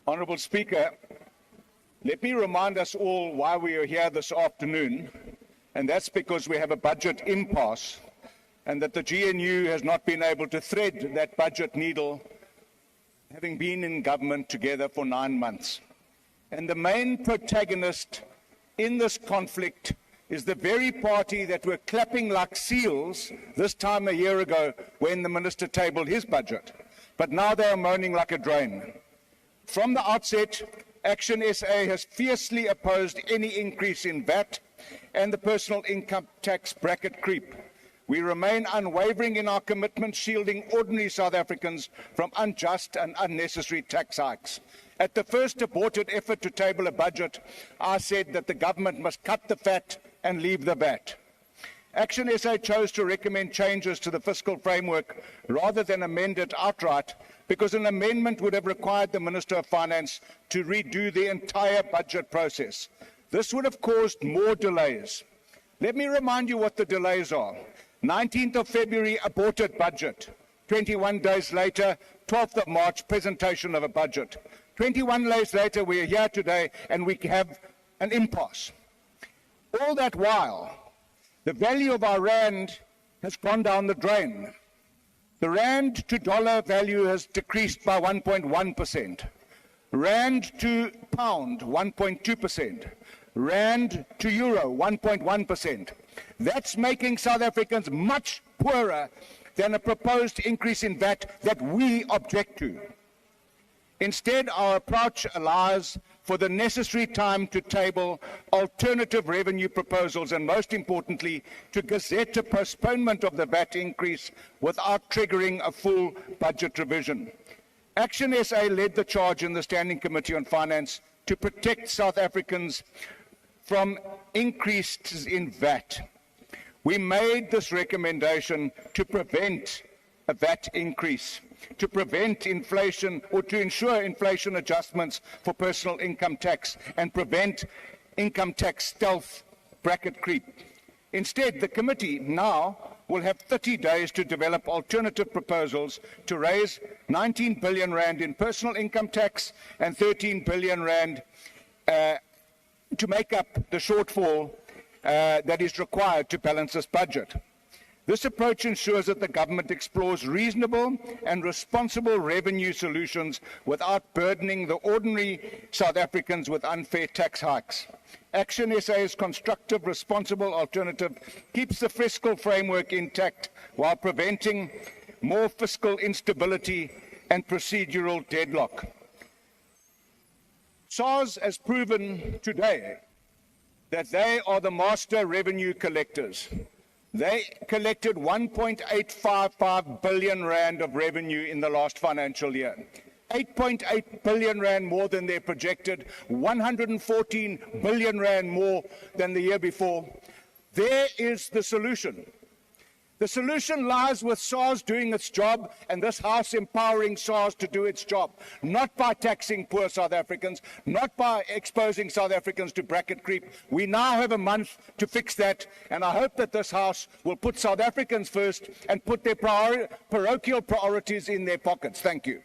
Honourable Speaker, let me remind us all why we are here this afternoon, and that's because we have a budget impasse and that the GNU has not been able to thread that budget needle, having been in government together for 9 months. And the main protagonist in this conflict is the very party that were clapping like seals this time a year ago when the minister tabled his budget. But now they are moaning like a drain. From the outset, ActionSA has fiercely opposed any increase in VAT and the personal income tax bracket creep. We remain unwavering in our commitment shielding ordinary South Africans from unjust and unnecessary tax hikes. At the first aborted effort to table a budget, I said that the government must cut the fat and leave the VAT. ActionSA chose to recommend changes to the fiscal framework rather than amend it outright because an amendment would have required the Minister of Finance to redo the entire budget process. This would have caused more delays. Let me remind you what the delays are. 19th of February, aborted budget. 21 days later, 12th of March, presentation of a budget. 21 days later, we are here today and we have an impasse. All that while, the value of our rand has gone down the drain. The rand to dollar value has decreased by 1.1%. Rand to pound, 1.2%. Rand to euro, 1.1%. That's making South Africans much poorer than a proposed increase in VAT that we object to. Instead, our approach allows for the necessary time to table alternative revenue proposals and, most importantly, to gazette a postponement of the VAT increase without triggering a full budget revision. ActionSA led the charge in the Standing Committee on Finance to protect South Africans from increases in VAT. We made this recommendation to prevent a VAT increase, to prevent inflation or to ensure inflation adjustments for personal income tax and prevent income tax stealth bracket creep. Instead, the committee now will have 30 days to develop alternative proposals to raise 19 billion rand in personal income tax and 13 billion rand to make up the shortfall that is required to balance this budget. This approach ensures that the government explores reasonable and responsible revenue solutions without burdening the ordinary South Africans with unfair tax hikes. ActionSA's constructive, responsible alternative keeps the fiscal framework intact while preventing more fiscal instability and procedural deadlock. SARS has proven today that they are the master revenue collectors. They collected 1.855 billion rand of revenue in the last financial year. 8.8 billion rand more than their projected, 114 billion rand more than the year before. There is the solution. The solution lies with SARS doing its job and this House empowering SARS to do its job, not by taxing poor South Africans, not by exposing South Africans to bracket creep. We now have a month to fix that, and I hope that this House will put South Africans first and put their parochial priorities in their pockets. Thank you.